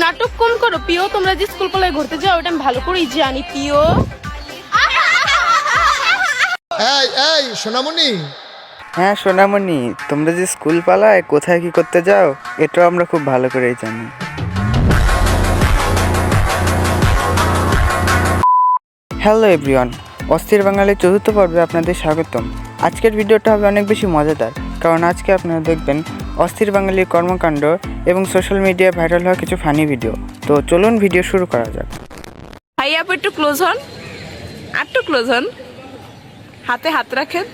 নাটক কম করো পিও, তোমরা যে স্কুল পালায় ঘুরতে যাও ওটা আমি ভালো করেই জানি পিও। এই এই সোনামণি, হ্যাঁ সোনামণি, তোমরা যে স্কুল পালায় কোথায় কি করতে যাও এটাও আমরা খুব ভালো করেই জানি। হ্যালো এভরিওয়ান, অস্থির বাঙালির চতুর্থ পর্বে আপনাদের স্বাগতম। আজকের ভিডিওটা হবে অনেক বেশি মজাদার, কারণ আজকে আপনারা দেখবেন অস্থির বাঙালির কর্মকাণ্ড এবং সোশ্যাল মিডিয়ায় ভাইরাল হওয়া কিছু ফানি ভিডিও। তো চলুন ভিডিও শুরু করা যাক। ভাই আপু একটু ক্লোজ হন, একটু ক্লোজ হন, হাতে হাত রাখেন।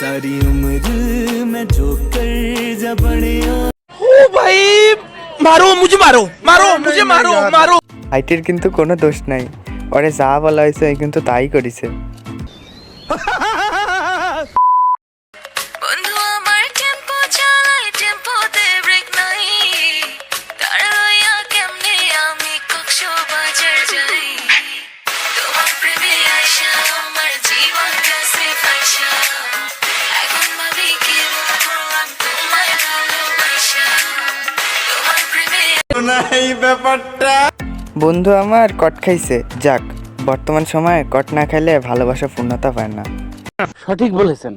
सारी उम्र में जो कर जा बड़े ओ भाई मारो मुझे, मारो मारो मुझे, मारो मारो। হাইটের কিন্তু কোনো দোষ নাই, ওরে যা বলা হয়েছে কিন্তু তাই করেছে। বন্ধু আমার কট খাইছে, যাক বর্তমান সময়ে কট না খাইলে ভালোবাসা পূর্ণতা পায় না। সঠিক বলেছেন,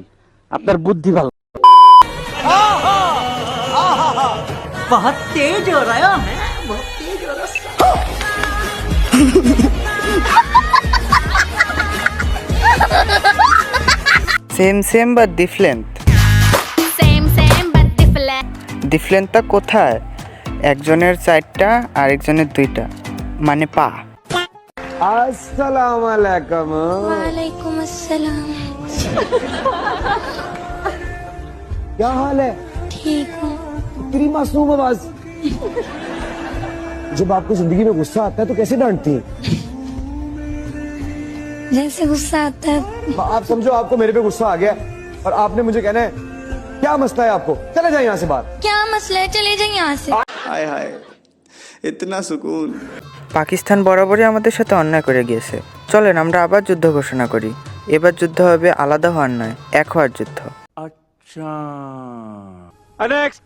আপনার বুদ্ধি ভালো। बहुत तेज हो रहा है, बहुत तेज हो रहा সেম সেম বা ডিফারেন্ট? ডিফারেন্টটা কোথায়? একজনের 4টা আর একজনের 2টা, মানে পা। अस्सलाम वालेकुम। वालेकुम अस्सलाम। क्या हाल है? ठीक हूँ। तेरी मासूम आवाज। जब आपको जिंदगी में गुस्सा आता है तो कैसे डांटती हैं? जैसे गुस्सा आता है। आप समझो आपको मेरे पे गुस्सा आ गया और आपने मुझे कहना है क्या मसला है आपको, चले जाए यहाँ से बाहर। क्या मसला है, चले जाइए यहाँ से। हाय हाय इतना सुकून। পাকিস্তান বরাবরই আমাদের সাথে অন্যায় করে গিয়েছে। চলেন আমরা আবার যুদ্ধ ঘোষণা করি। এবার যুদ্ধ হবে আলাদা হওয়ার নয়, এক হওয়ার যুদ্ধ। আচ্ছা next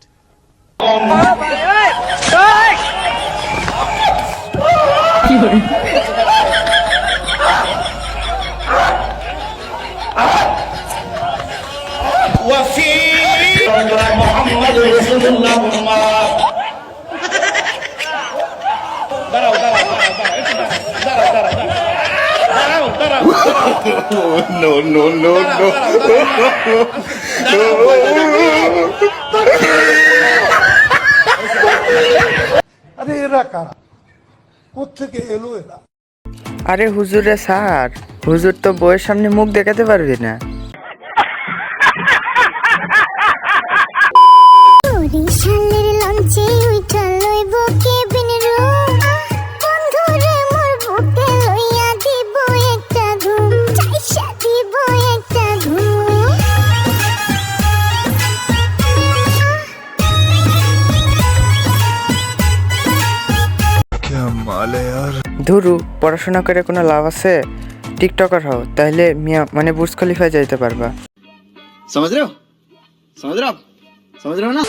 no no no no. আরে এরা কারা, কোত্থেকে এলো এরা? আরে হুজুরে স্যার, হুজুর তো বইয়ের সামনে মুখ দেখাতে পারবি না। ধুরু, পড়াশোনা করে কোনো লাভ আছে? টিকটকার হও, তাহলে মিয়া মানে বুর্জ খলিফায় যাইতে পারবা। समझ रहे हो, समझ रहे हो आप, समझ रहे हो ना?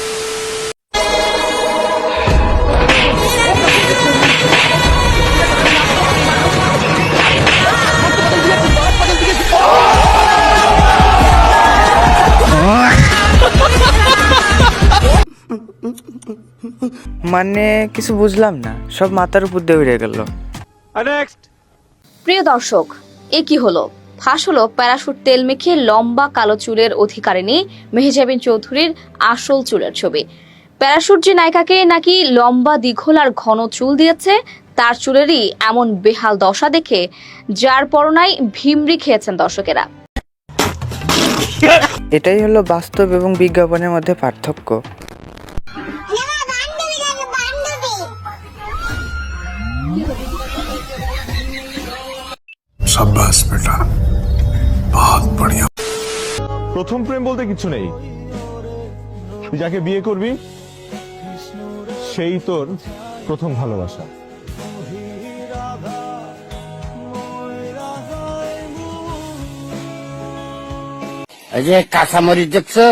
মানে কিছু বুঝলাম না, সব মাথার উপর দিয়ে উড়ে গেল। नेक्स्ट। প্রিয় দর্শক, এ কি হলো? ফাঁস হলো প্যারাশুট তেল মেখে লম্বা কালো চুলের অধিকারিণী মেহজাবিন চৌধুরীর আসল চুলের ছবি। প্যারাশুট যে নায়িকাকে নাকি লম্বা দীঘল আর ঘন চুল দিয়েছে, তার চুলেরই এমন বেহাল দশা দেখে যার পরনাই ভিমরি খেয়েছেন দর্শকেরা। এটাই হলো বাস্তব এবং বিজ্ঞাপনের মধ্যে পার্থক্য। शाबाश बेटा, बहुत बढ़िया। প্রথম প্রেম বলতে কিছু নেই, তুই যাকে বিয়ে করবি সেই তোর প্রথম ভালোবাসা। এই যে কাঁচামরিচ দেখছো,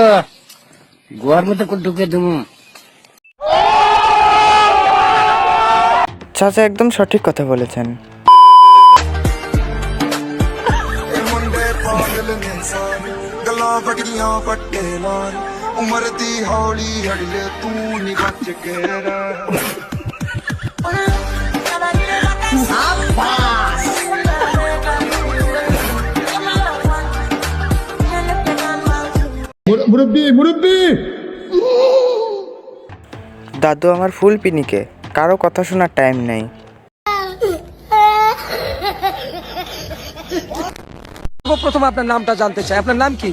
গোয়ার মধ্যে ঢুকে দেবো। চাচা একদম সঠিক কথা বলেছেন। দাদু আমার ফুল পিনিকে, কারো কথা শোনার টাইম নেই। প্রথম আপনার নামটা জানতে চাই, আপনার নাম কি?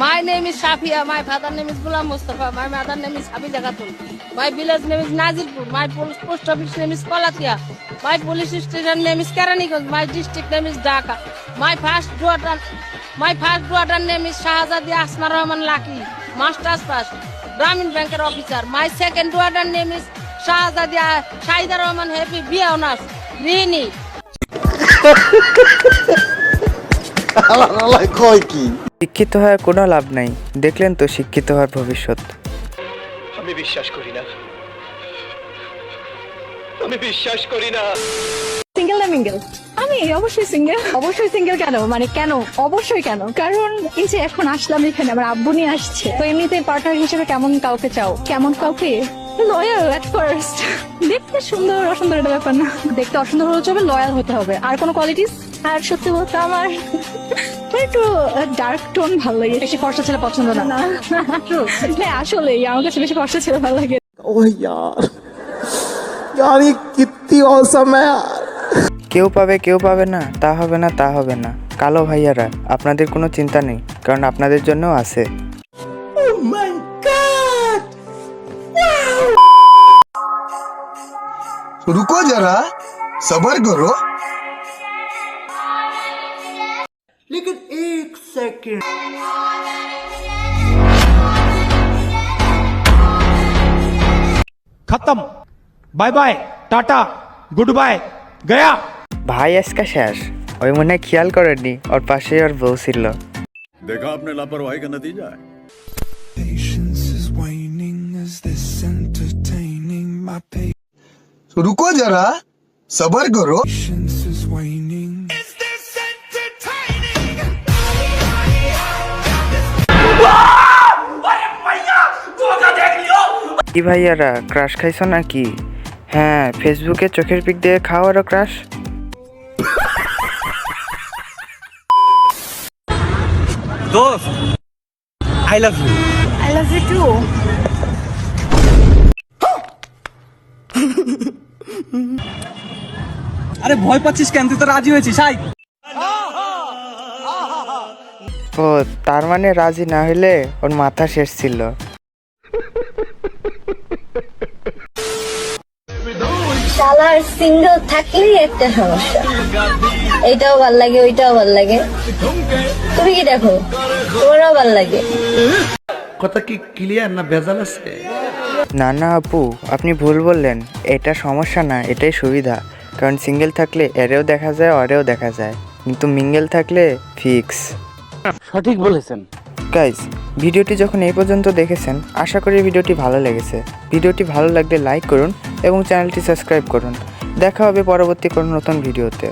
My name is Shafia. My father name is Ghulam Mustafa. My mother name is Habida Khatun. My village name is Nazirpur. My post office name is Kolatia. My police station name is Keraniganj. My district name is Dhaka. My first daughter name is Shahzadi Asma Rahman Laki. Masters pass. Brahmin banker officer. My second daughter name is Shahzadi Shahida Rahman Happy B honors. Rini. শিক্ষিত হয়ে কোনো লাভ নাই, দেখলেন তো শিক্ষিত হওয়ার ভবিষ্যৎ। আমি বিশ্বাস করি না, আমি বিশ্বাস করি না। সিঙ্গেল না মিঙ্গেল? আমি অবশ্যই সিঙ্গেল। অবশ্যই সিঙ্গেল কেন? মানে কেন অবশ্যই কেন? কারণ এই যে এখন আসলাম এখানে, আমার আব্বু নিয়ে আসছে, তো এমনিতে পার্টনার হিসেবে কেমন কাউকে চাও? কেমন কাউকে? Loyal at first. দেখতে সুন্দর অসুন্দর এটা ব্যাপার না, দেখতে অসুন্দর হলে চলবে, লয়াল হতে হবে। আর কোনো কোয়ালিটিস? আর সত্যি বলতে আমার একটু ডার্ক টোন ভালো লাগে। বেশি ফর্সা ছেলে পছন্দ না। হ্যাঁ আসলে আমার কাছে বেশি ফর্সা ছেলে ভালো লাগে। ओह यार ये कितनी औसम है यार। কেউ পাবে কেউ পাবে না, তা হবে না তা হবে না। কালো ভাইয়ারা, আপনাদের কোনো চিন্তা নেই, কারণ আপনাদের জন্যও আছে। रुको जरा सबर करो। लेकिन एक सेकंड, खत्म, bye bye, tata, good bye, गया। ভাই আজকে শেষ। ওই মনে হয় খেয়াল করেননি, ওর পাশে ওর বউ ছিল। देखा आपने लापरवाही का नतीजा है। रुको जरा सबर करो। কি ভাইয়ারা, ক্রাশ খাইছো নাকি? হ্যাঁ, ফেসবুকে চোখের পিক দিয়ে খাও আরো ক্রাশ। दोस्त, I love you. I love you too. আরে ভয় পাচ্ছিস কেন? তুই তো রাজি হয়েছিস। হাই, ও তার মানে রাজি না হলে ওর মাথা শেষ ছিল। শালার সিঙ্গেল থাকলেই একটা সমস্যা, এইটাও ভাল লাগে ওইটাও ভাল লাগে। তুমি কি দেখো? তোমারও ভাল লাগে। কথা কি ক্লিয়ার না ভেজাল আছে? না না আপু, আপনি ভুল বললেন। এটা সমস্যা না, এটাই সুবিধা। কারণ সিঙ্গেল থাকলে এরেও দেখা যায় অরেও দেখা যায়, কিন্তু মিঙ্গেল থাকলে ফিক্স। সঠিক বলেছেন। গাইজ, ভিডিওটি যখন এই পর্যন্ত দেখেছেন, আশা করি ভিডিওটি ভালো লেগেছে। ভিডিওটি ভালো লাগলে লাইক করুন এবং চ্যানেলটি সাবস্ক্রাইব করুন। দেখা হবে পরবর্তী কোনো নতুন ভিডিওতে।